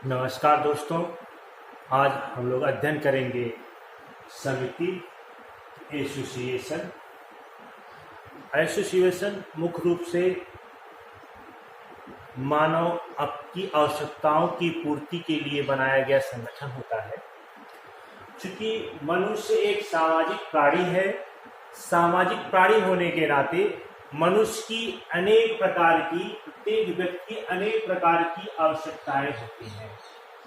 नमस्कार दोस्तों। आज हम लोग अध्ययन करेंगे समिति एसोसिएशन। एसोसिएशन मुख्य रूप से मानव की आवश्यकताओं की पूर्ति के लिए बनाया गया संगठन होता है। चूंकि मनुष्य एक सामाजिक प्राणी है, सामाजिक प्राणी होने के नाते मनुष्य की प्रत्येक व्यक्ति की अनेक प्रकार की आवश्यकताएं होती हैं।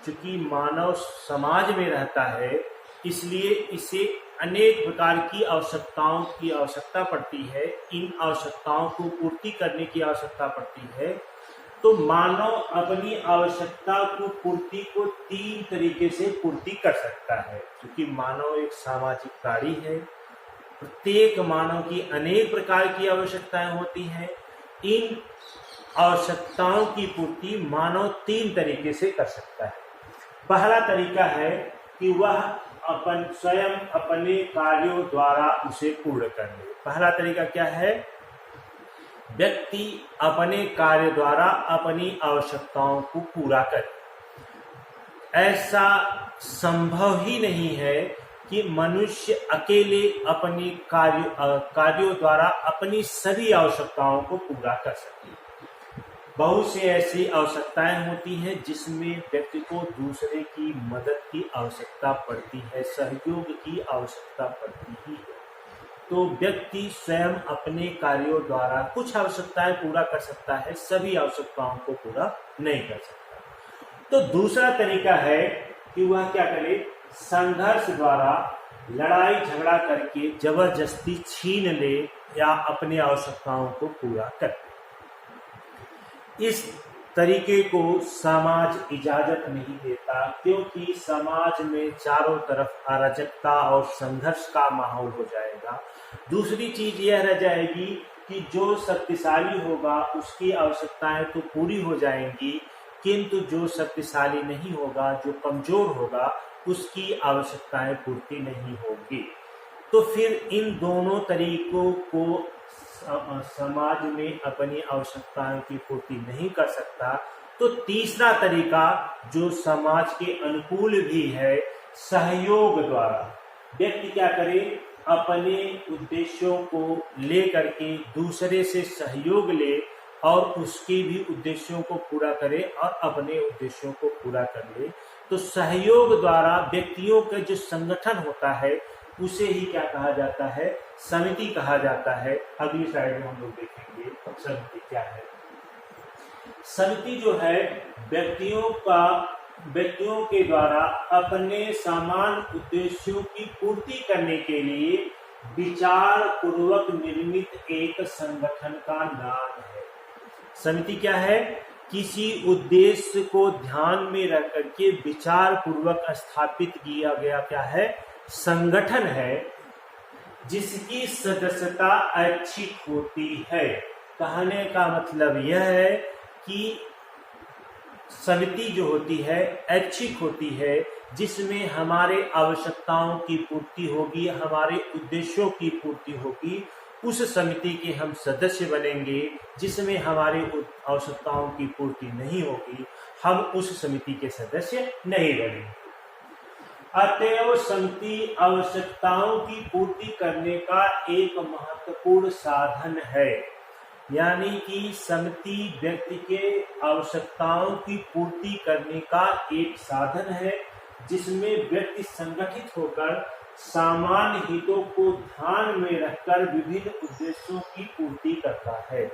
चूंकि मानव समाज में रहता है, इसलिए इसे अनेक प्रकार की आवश्यकताओं की आवश्यकता पड़ती है। इन आवश्यकताओं को पूर्ति करने की आवश्यकता पड़ती है। तो मानव अपनी आवश्यकता को पूर्ति को 3 तरीके से पूर्ति कर सकता है। क्योंकि मानव एक सामाजिक प्राणी है, प्रत्येक मानव की अनेक प्रकार की आवश्यकताएं होती हैं। इन आवश्यकताओं की पूर्ति मानव 3 तरीके से कर सकता है। पहला तरीका है कि वह स्वयं अपने कार्यों द्वारा उसे पूर्ण कर ले। पहला तरीका क्या है? व्यक्ति अपने कार्य द्वारा अपनी आवश्यकताओं को पूरा करे। ऐसा संभव ही नहीं है कि मनुष्य अकेले अपने कार्यों द्वारा अपनी सभी आवश्यकताओं को पूरा कर सके। बहुत सी ऐसी आवश्यकताएं होती हैं जिसमें व्यक्ति को दूसरे की मदद की आवश्यकता पड़ती है, सहयोग की आवश्यकता पड़ती ही है। तो व्यक्ति स्वयं अपने कार्यों द्वारा कुछ आवश्यकताएं पूरा कर सकता है, सभी आवश्यकताओं को पूरा नहीं कर सकता। तो दूसरा तरीका है कि वह क्या करे? संघर्ष द्वारा लड़ाई झगड़ा करके जबरदस्ती छीन ले या अपनी आवश्यकताओं को पूरा करे। इस तरीके को समाज इजाजत नहीं देता, क्योंकि समाज में चारों तरफ अराजकता और संघर्ष का माहौल हो जाएगा। दूसरी चीज यह रह जाएगी कि जो शक्तिशाली होगा उसकी आवश्यकताएं तो पूरी हो जाएंगी, किंतु जो शक्तिशाली नहीं होगा, जो कमजोर होगा, उसकी आवश्यकताएं पूर्ति नहीं होगी। तो फिर इन दोनों तरीकों को समाज में अपनी आवश्यकताओं की पूर्ति नहीं कर सकता। तो तीसरा तरीका जो समाज के अनुकूल भी है, सहयोग द्वारा व्यक्ति क्या करे? अपने उद्देश्यों को लेकर के दूसरे से सहयोग ले और उसके भी उद्देश्यों को पूरा करे और अपने उद्देश्यों को पूरा कर ले। तो सहयोग द्वारा व्यक्तियों का जो संगठन होता है उसे ही क्या कहा जाता है? समिति कहा जाता है। अगली स्लाइड में हम लोग देखेंगे समिति क्या है। समिति जो है व्यक्तियों के द्वारा अपने समान उद्देश्यों की पूर्ति करने के लिए विचार पूर्वक निर्मित एक संगठन का नाम है। समिति क्या है? किसी उद्देश्य को ध्यान में रख करके विचार पूर्वक स्थापित किया गया क्या है? संगठन है, जिसकी सदस्यता ऐच्छिक होती है। कहने का मतलब यह है कि समिति जो होती है ऐच्छिक होती है, जिसमें हमारे आवश्यकताओं की पूर्ति होगी, हमारे उद्देश्यों की पूर्ति होगी। उस समिति के हम सदस्य बनेंगे। जिसमें हमारी आवश्यकताओं की पूर्ति नहीं होगी, हम उस समिति के सदस्य नहीं बनेंगे। अतएव समिति आवश्यकताओं की पूर्ति करने का एक महत्वपूर्ण साधन है। यानी कि समिति व्यक्ति के आवश्यकताओं की पूर्ति करने का एक साधन है, जिसमें व्यक्ति संगठित होकर सामान्य हितों को ध्यान में रखकर विभिन्न उद्देश्यों की पूर्ति करता है।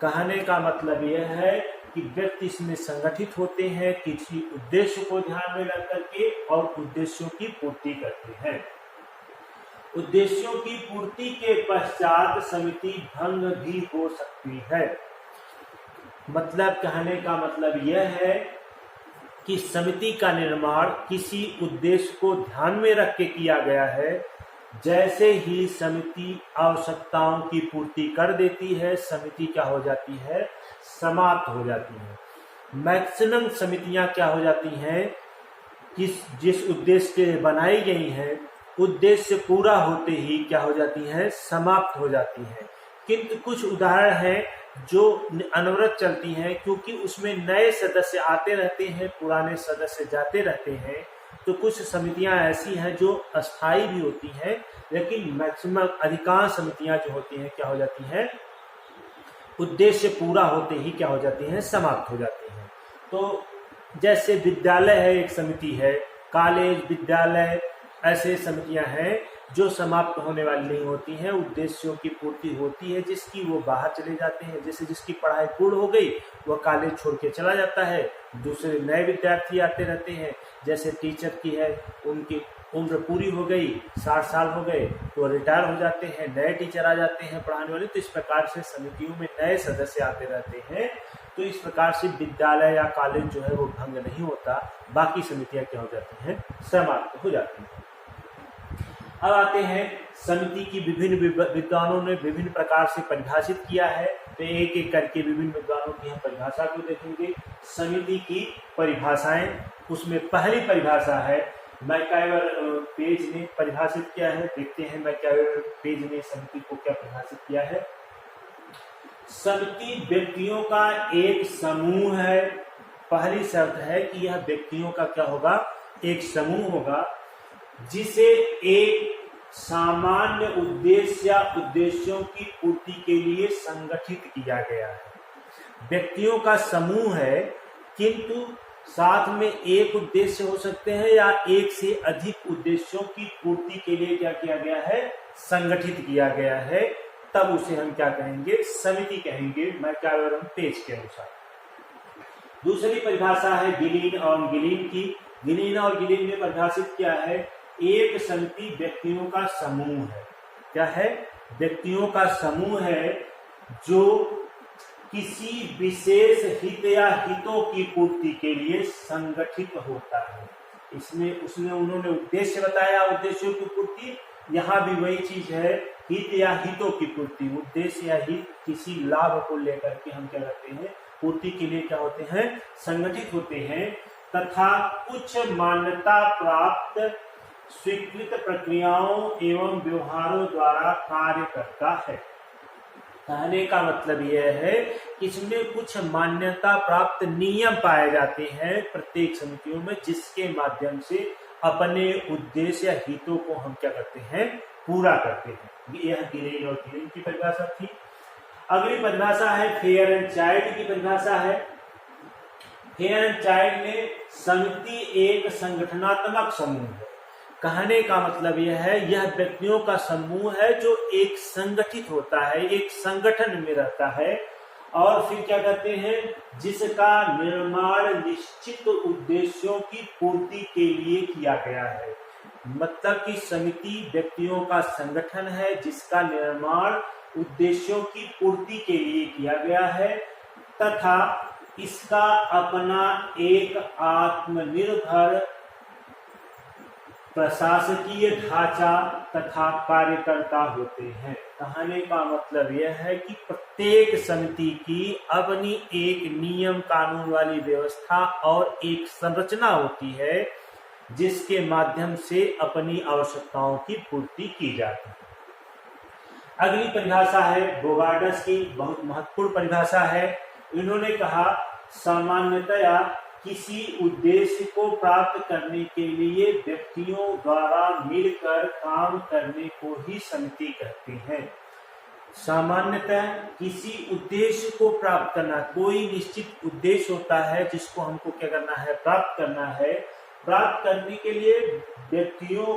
कहने का मतलब यह है कि व्यक्ति इसमें संगठित होते हैं, किसी उद्देश्य को ध्यान में रख करके और उद्देश्यों की पूर्ति करते हैं। उद्देश्यों की पूर्ति के पश्चात समिति भंग भी हो सकती है। मतलब कहने का मतलब यह है कि समिति का निर्माण किसी उद्देश्य को ध्यान में रख के किया गया है। जैसे ही समिति आवश्यकताओं की पूर्ति कर देती है, समिति क्या हो जाती है? समाप्त हो जाती है। मैक्सिमम समितियां क्या हो जाती हैं? जिस उद्देश्य के बनाई गई हैं, उद्देश्य पूरा होते ही क्या हो जाती हैं? समाप्त हो जाती हैं। किंतु कुछ उदाहरण हैं जो अनवरत चलती हैं, क्योंकि उसमें नए सदस्य आते रहते हैं, पुराने सदस्य जाते रहते हैं। तो कुछ समितियां ऐसी हैं जो अस्थायी भी होती हैं, लेकिन मैक्सिमम अधिकांश समितियां जो होती हैं क्या हो जाती हैं, उद्देश्य पूरा होते ही क्या हो जाती हैं, समाप्त हो जाती हैं। तो जैसे विद्यालय है, एक समिति है, कॉलेज, विद्यालय, ऐसे समितियां हैं जो समाप्त होने वाली नहीं होती हैं, उद्देश्यों की पूर्ति होती है, जिसकी वो बाहर चले जाते हैं। जैसे जिसकी पढ़ाई पूर्ण हो गई वह कॉलेज छोड़ के चला जाता है, दूसरे नए विद्यार्थी आते रहते हैं। जैसे टीचर की है, उनकी उम्र पूरी हो गई, 60 साल हो गए तो रिटायर हो जाते हैं, नए टीचर आ जाते हैं पढ़ाने वाले। तो इस प्रकार से समितियों में नए सदस्य आते रहते हैं। तो इस प्रकार से विद्यालय या कॉलेज जो है वो भंग नहीं होता, बाकी समितियां क्या हो जाती हैं, समाप्त हो जाती हैं। अब आते हैं समिति की विभिन्न विद्वानों ने विभिन्न प्रकार से परिभाषित किया है। तो एक एक करके विभिन्न विद्वानों की हम परिभाषा को देखेंगे। समिति की परिभाषाएं, उसमें पहली परिभाषा है, मैकाइवर पेज ने परिभाषित किया है। देखते हैं मैकाइवर पेज ने समिति को क्या परिभाषित किया है। समिति व्यक्तियों का एक समूह है। पहली शर्त है कि यह व्यक्तियों का क्या होगा, एक समूह होगा, जिसे एक सामान्य उद्देश्य या उद्देश्यों की पूर्ति के लिए संगठित किया गया है। व्यक्तियों का समूह है, किंतु साथ में एक उद्देश्य हो सकते हैं या एक से अधिक उद्देश्यों की पूर्ति के लिए क्या किया गया है, संगठित किया गया है। तब उसे हम क्या कहेंगे, समिति कहेंगे, मैकाइवर पेज के अनुसार। दूसरी परिभाषा है गिलीन और गिलीन की। गिलीन और गिलीन ने परिभाषित किया है, एक समिति व्यक्तियों का समूह है। क्या है, व्यक्तियों का समूह है जो किसी विशेष हित या हितों की पूर्ति के लिए संगठित होता है। इसमें उन्होंने उद्देश्य बताया, उद्देश्यों की पूर्ति। यहाँ भी वही चीज है, हित या हितों की पूर्ति। उद्देश्य या हित किसी लाभ को लेकर के हम क्या करते हैं, पूर्ति के लिए क्या होते हैं, संगठित होते हैं। तथा कुछ मान्यता प्राप्त स्वीकृत प्रक्रियाओं एवं व्यवहारों द्वारा कार्य करता है। कहने का मतलब यह है कि इसमें कुछ मान्यता प्राप्त नियम पाए जाते हैं प्रत्येक समितियों में, जिसके माध्यम से अपने उद्देश्य या हितों को हम क्या करते हैं, पूरा करते हैं। यह गिलीन और गिलीन की परिभाषा थी। अगली परिभाषा है फेयर एंड चाइल्ड की परिभाषा है। फेयर एंड चाइल्ड में समिति एक संगठनात्मक समूह है। कहने का मतलब यह है, यह व्यक्तियों का समूह है जो एक संगठित होता है, एक संगठन में रहता है, और फिर क्या कहते हैं, जिसका निर्माण निश्चित उद्देश्यों की पूर्ति के लिए किया गया है। मतलब कि समिति व्यक्तियों का संगठन है जिसका निर्माण उद्देश्यों की पूर्ति के लिए किया गया है, तथा इसका अपना एक आत्मनिर्भर प्रशासकीय ढांचा तथा कार्यकर्ता होते हैं। कहने का मतलब यह है कि प्रत्येक समिति की अपनी एक नियम कानून वाली व्यवस्था और एक संरचना होती है, जिसके माध्यम से अपनी आवश्यकताओं की पूर्ति की जाती है। अगली परिभाषा है बोगार्डस की, बहुत महत्वपूर्ण परिभाषा है। इन्होंने कहा, सामान्यतया किसी उद्देश्य को प्राप्त करने के लिए व्यक्तियों द्वारा मिलकर काम करने को ही समिति कहते हैं। सामान्यतः किसी उद्देश्य को प्राप्त करना, कोई निश्चित उद्देश्य होता है जिसको हमको क्या करना है, प्राप्त करना है। प्राप्त करने के लिए व्यक्तियों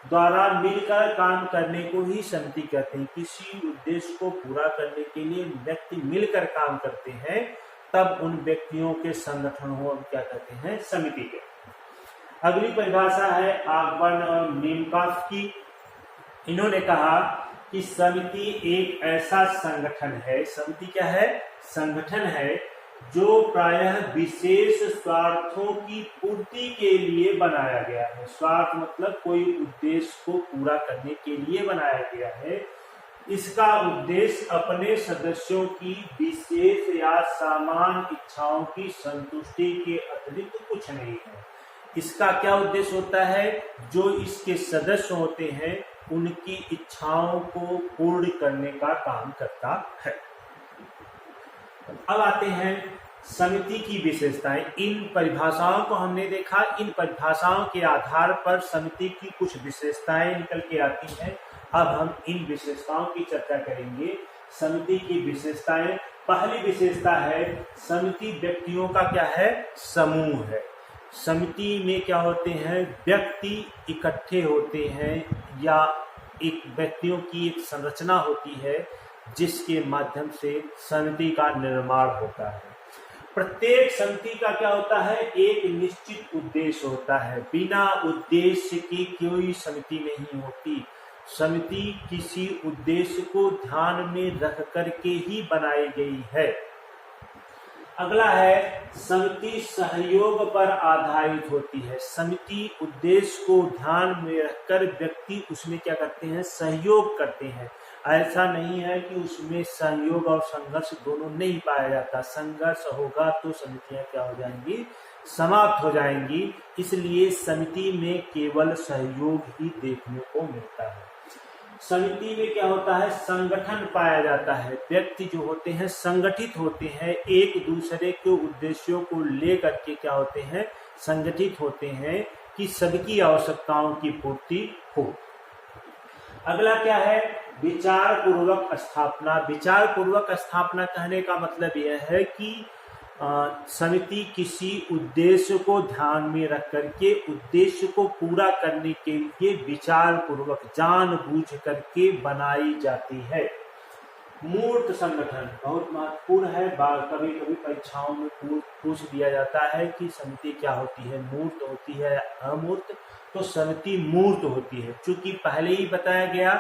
द्वारा मिलकर काम करने को ही समिति कहते हैं। किसी उद्देश्य को पूरा करने के लिए व्यक्ति मिलकर काम करते हैं, तब उन व्यक्तियों के संगठन को हम क्या कहते हैं, समिति के। अगली परिभाषा है ऑकबर्न और नीमकॉफ की। इन्होंने कहा कि समिति एक ऐसा संगठन है, समिति क्या है, संगठन है, जो प्रायः विशेष स्वार्थों की पूर्ति के लिए बनाया गया है। स्वार्थ मतलब कोई उद्देश्य को पूरा करने के लिए बनाया गया है। इसका उद्देश्य अपने सदस्यों की विशेष या सामान्य इच्छाओं की संतुष्टि के अतिरिक्त कुछ नहीं है। इसका क्या उद्देश्य होता है, जो इसके सदस्य होते हैं उनकी इच्छाओं को पूर्ण करने का काम करता है। अब आते हैं समिति की विशेषताएं। इन परिभाषाओं को हमने देखा, इन परिभाषाओं के आधार पर समिति की कुछ विशेषताएं निकल के आती हैं। अब हम इन विशेषताओं की चर्चा करेंगे। समिति की विशेषताएं, पहली विशेषता है समिति व्यक्तियों का क्या है, समूह है। समिति में क्या होते हैं, व्यक्ति इकट्ठे होते हैं या एक व्यक्तियों की एक संरचना होती है जिसके माध्यम से समिति का निर्माण होता है। प्रत्येक समिति का क्या होता है, एक निश्चित उद्देश्य होता है। बिना उद्देश्य की कोई समिति नहीं होती। समिति किसी उद्देश्य को ध्यान में रख करके ही बनाई गई है। अगला है समिति सहयोग पर आधारित होती है। समिति उद्देश्य को ध्यान में रखकर व्यक्ति उसमें क्या करते हैं, सहयोग करते हैं। ऐसा नहीं है कि उसमें सहयोग और संघर्ष दोनों नहीं पाया जाता। संघर्ष होगा तो समितियां क्या हो जाएंगी, समाप्त हो जाएंगी। इसलिए समिति में केवल सहयोग ही देखने को मिलता है। समिति में क्या होता है, संगठन पाया जाता है। व्यक्ति जो होते हैं संगठित होते हैं, एक दूसरे के उद्देश्यों को लेकर के क्या होते हैं, संगठित होते हैं कि सबकी आवश्यकताओं की पूर्ति हो। अगला क्या है, विचार पूर्वक स्थापना। विचार पूर्वक स्थापना कहने का मतलब यह है कि समिति किसी उद्देश्य को ध्यान में रख करके उद्देश्य को पूरा करने के लिए विचार पूर्वक जानबूझ करके बनाई जाती है। मूर्त संगठन बहुत महत्वपूर्ण है। कभी कभी परीक्षाओं में पूछ दिया जाता है कि समिति क्या होती है, मूर्त होती है अमूर्त। तो समिति मूर्त होती है। चूंकि पहले ही बताया गया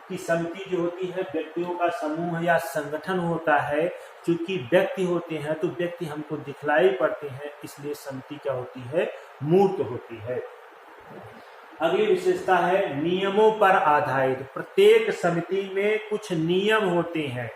कि समिति जो होती है व्यक्तियों का समूह या संगठन होता है। चूंकि व्यक्ति होते हैं तो व्यक्ति हमको दिखलाई पड़ते हैं, इसलिए समिति क्या होती है, मूर्त होती है। अगली विशेषता है नियमों पर आधारित। प्रत्येक समिति में कुछ नियम होते हैं।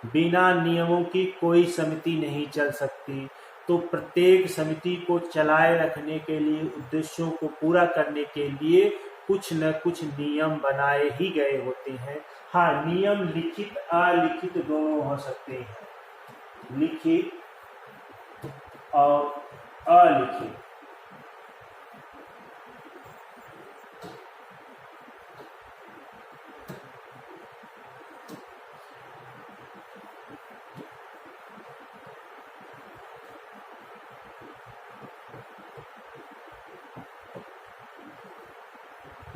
बिना नियमों की कोई समिति नहीं चल सकती। तो प्रत्येक समिति को चलाए रखने के लिए, उद्देश्यों को पूरा करने के लिए कुछ न कुछ नियम बनाए ही गए होते हैं। हाँ, नियम लिखित अलिखित दोनों हो सकते हैं, लिखित और अलिखित।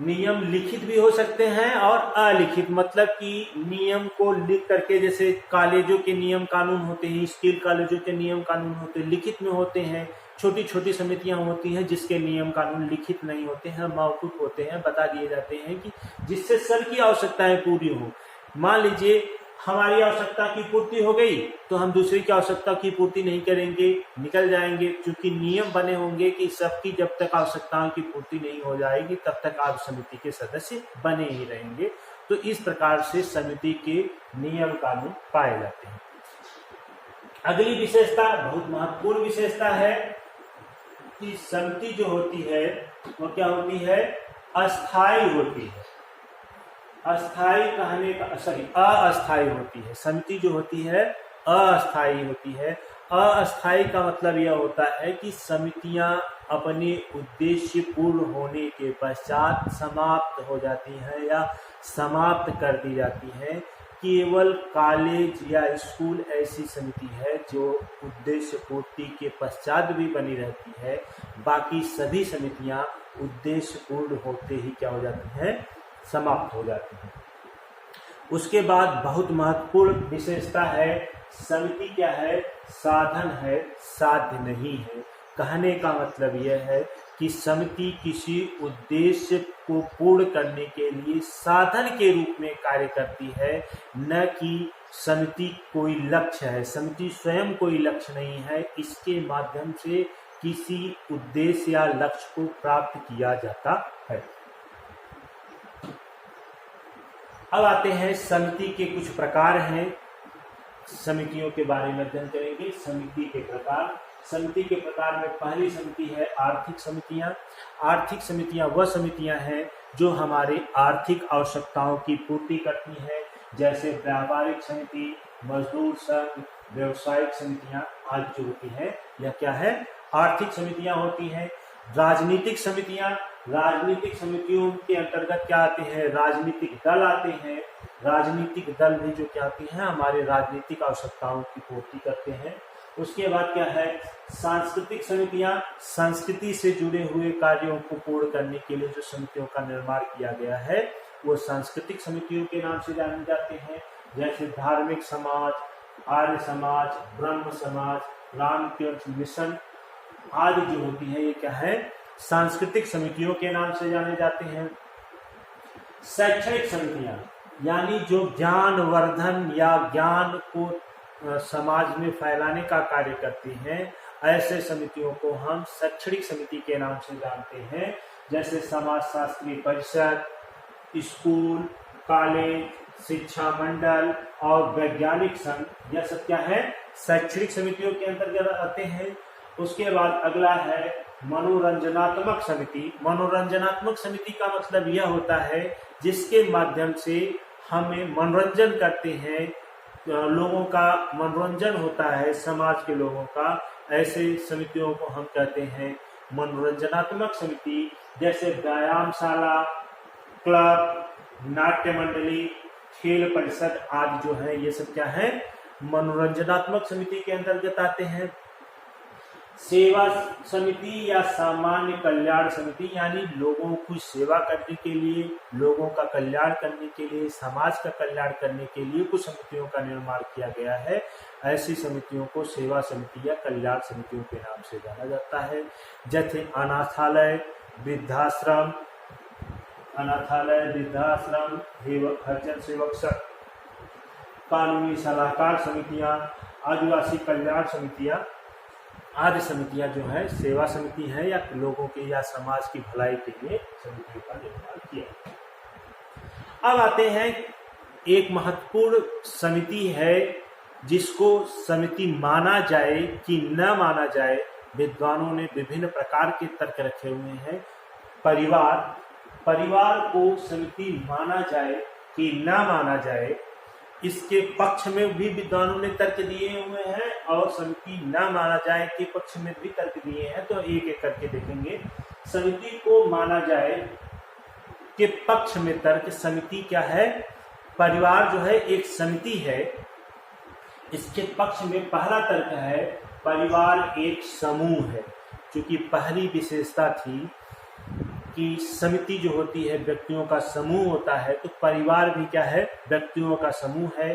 नियम लिखित भी हो सकते हैं और अलिखित, मतलब कि नियम को लिख करके, जैसे कॉलेजों के नियम कानून होते हैं, स्कूल कॉलेजों के नियम कानून होते हैं, लिखित में होते हैं। छोटी छोटी समितियां होती हैं जिसके नियम कानून लिखित नहीं होते हैं, मौखिक होते हैं, बता दिए जाते हैं कि जिससे सबकी आवश्यकताएं पूरी हो। मान लीजिए हमारी आवश्यकता की पूर्ति हो गई तो हम दूसरे की आवश्यकता की पूर्ति नहीं करेंगे, निकल जाएंगे। क्योंकि नियम बने होंगे कि सबकी जब तक आवश्यकताओं की पूर्ति नहीं हो जाएगी तब तक आप समिति के सदस्य बने ही रहेंगे। तो इस प्रकार से समिति के नियम कानून पाए जाते हैं। अगली विशेषता बहुत महत्वपूर्ण विशेषता है कि समिति जो होती है वो क्या होती है, अस्थायी होती है। अस्थायी कहने का अस्थायी होती है। समिति जो होती है अस्थायी होती है। अस्थायी का मतलब यह होता है कि समितियां अपने उद्देश्य पूर्ण होने के पश्चात समाप्त हो जाती हैं या समाप्त कर दी जाती हैं। केवल कॉलेज या स्कूल ऐसी समिति है जो उद्देश्य पूर्ति के पश्चात भी बनी रहती है। बाकी सभी समितियां उद्देश्य पूर्ण होते ही क्या हो जाती हैं, समाप्त हो जाती हैं। उसके बाद बहुत महत्वपूर्ण विशेषता है, समिति क्या है, साधन है, साध्य नहीं है। कहने का मतलब यह है कि समिति किसी उद्देश्य को पूर्ण करने के लिए साधन के रूप में कार्य करती है, न कि समिति कोई लक्ष्य है। समिति स्वयं कोई लक्ष्य नहीं है, इसके माध्यम से किसी उद्देश्य या लक्ष्य को प्राप्त किया जाता है। अब आते हैं समिति के कुछ प्रकार हैं। समितियों के बारे में अध्ययन करेंगे। समिति के प्रकार। समिति के प्रकार में पहली समिति है आर्थिक समितियां। आर्थिक समितियां वह समितियां हैं जो हमारे आर्थिक आवश्यकताओं की पूर्ति करती हैं, जैसे व्यापारिक समिति, मजदूर संघ, व्यवसायिक समितियां आदि जो होती है, यह क्या है, आर्थिक समितियां होती हैं। राजनीतिक समितियां, राजनीतिक समितियों के अंतर्गत क्या आते हैं, राजनीतिक दल आते हैं। राजनीतिक दल भी जो क्या आते हैं, हमारे राजनीतिक आवश्यकताओं की पूर्ति करते हैं। उसके बाद क्या है, सांस्कृतिक समितियां, संस्कृति से जुड़े हुए कार्यों को पूर्ण करने के लिए जो समितियों का निर्माण किया गया है वो सांस्कृतिक समितियों के नाम से जाने जाते हैं। जैसे धार्मिक समाज, आर्य समाज, ब्रह्म समाज, रामकृष्ण मिशन आदि जो होती है, ये क्या है, सांस्कृतिक समितियों के नाम से जाने जाते हैं। शैक्षणिक समितियां, यानी जो ज्ञानवर्धन या ज्ञान को समाज में फैलाने का कार्य करती हैं, ऐसे समितियों को हम शैक्षणिक समिति के नाम से जानते हैं। जैसे समाज शास्त्री परिषद, स्कूल, कॉलेज, शिक्षा मंडल और वैज्ञानिक संघ, यह सब क्या है, शैक्षणिक समितियों के अंतर्गत आते हैं। उसके बाद अगला है मनोरंजनात्मक समिति। मनोरंजनात्मक समिति का मतलब यह होता है जिसके माध्यम से हमें मनोरंजन करते हैं, लोगों का मनोरंजन होता है, समाज के लोगों का, ऐसे समितियों को हम कहते हैं मनोरंजनात्मक समिति। जैसे व्यायामशाला, क्लब, नाट्य मंडली, खेल परिषद आदि जो है, ये सब क्या है, मनोरंजनात्मक समिति के अंतर्गत आते हैं। सेवा समिति या सामान्य कल्याण समिति, यानी लोगों की सेवा करने के लिए, लोगों का कल्याण करने के लिए, समाज का कल्याण करने के लिए कुछ समितियों का निर्माण किया गया है। ऐसी समितियों को सेवा समिति या कल्याण समितियों के नाम से जाना जाता है। जैसे अनाथालय, वृद्धाश्रम, हरिजन सेवक संघ, कानूनी सलाहकार समितियां, आदिवासी कल्याण समितियां आदि समितियां जो है सेवा समिति है या लोगों के या समाज की भलाई के लिए समितियों का निर्माण किया। अब आते हैं, एक महत्वपूर्ण समिति है जिसको समिति माना जाए कि न माना जाए, विद्वानों ने विभिन्न प्रकार के तर्क रखे हुए हैं। परिवार, परिवार को समिति माना जाए कि न माना जाए, इसके पक्ष में भी विद्वानों ने तर्क दिए हुए हैं और समिति न माना जाए के पक्ष में भी तर्क दिए हैं। तो एक एक करके देखेंगे। समिति को माना जाए के पक्ष में तर्क, समिति क्या है, परिवार जो है एक समिति है। इसके पक्ष में पहला तर्क है, परिवार एक समूह है। क्योंकि पहली विशेषता थी कि समिति जो होती है व्यक्तियों का समूह होता है, तो परिवार भी क्या है, व्यक्तियों का समूह है।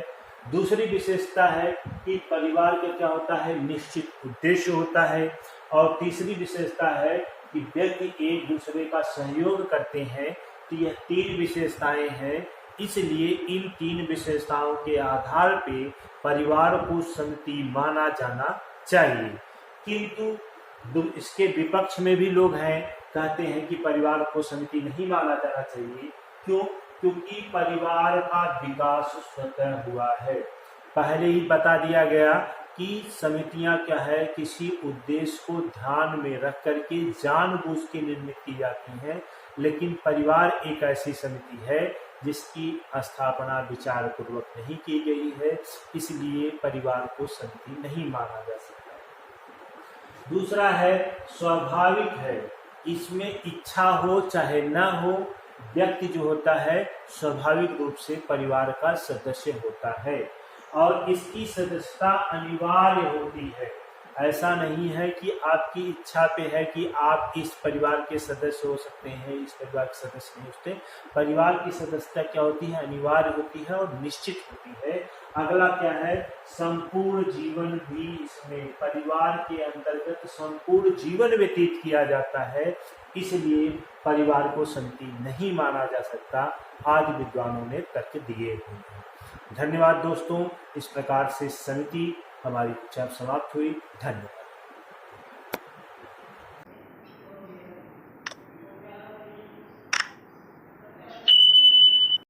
दूसरी विशेषता है कि परिवार का क्या होता है, निश्चित उद्देश्य होता है। और तीसरी विशेषता है कि व्यक्ति एक दूसरे का सहयोग करते हैं। तो यह तीन विशेषताएं हैं। इसलिए इन तीन विशेषताओं के आधार पे परिवार को समिति माना जाना चाहिए। किंतु इसके विपक्ष में भी लोग हैं, कहते हैं कि परिवार को समिति नहीं माना जाना चाहिए। क्यों? क्योंकि परिवार का विकास स्वतः हुआ है। पहले ही बता दिया गया कि समितियां क्या है, किसी उद्देश्य को ध्यान में रख करके जानबूझ के निर्मित की जाती हैं। लेकिन परिवार एक ऐसी समिति है जिसकी स्थापना विचार पूर्वक नहीं की गई है, इसलिए परिवार को समिति नहीं माना जा सकता। दूसरा है स्वाभाविक है। इसमें इच्छा हो चाहे न हो, व्यक्ति जो होता है स्वाभाविक रूप से परिवार का सदस्य होता है और इसकी सदस्यता अनिवार्य होती है। ऐसा नहीं है कि आपकी इच्छा पे है कि आप इस परिवार के सदस्य हो सकते हैं, इस परिवार के सदस्य नहीं होते। परिवार की सदस्यता क्या होती है, अनिवार्य होती है और निश्चित होती है। अगला क्या है, संपूर्ण जीवन भी इसमें परिवार के अंतर्गत संपूर्ण जीवन व्यतीत किया जाता है, इसलिए परिवार को समिति नहीं माना जा सकता। आदि विद्वानों ने तर्क दिए हुए हैं। धन्यवाद दोस्तों। इस प्रकार से समिति हमारी चर्चा समाप्त हुई। धन्यवाद।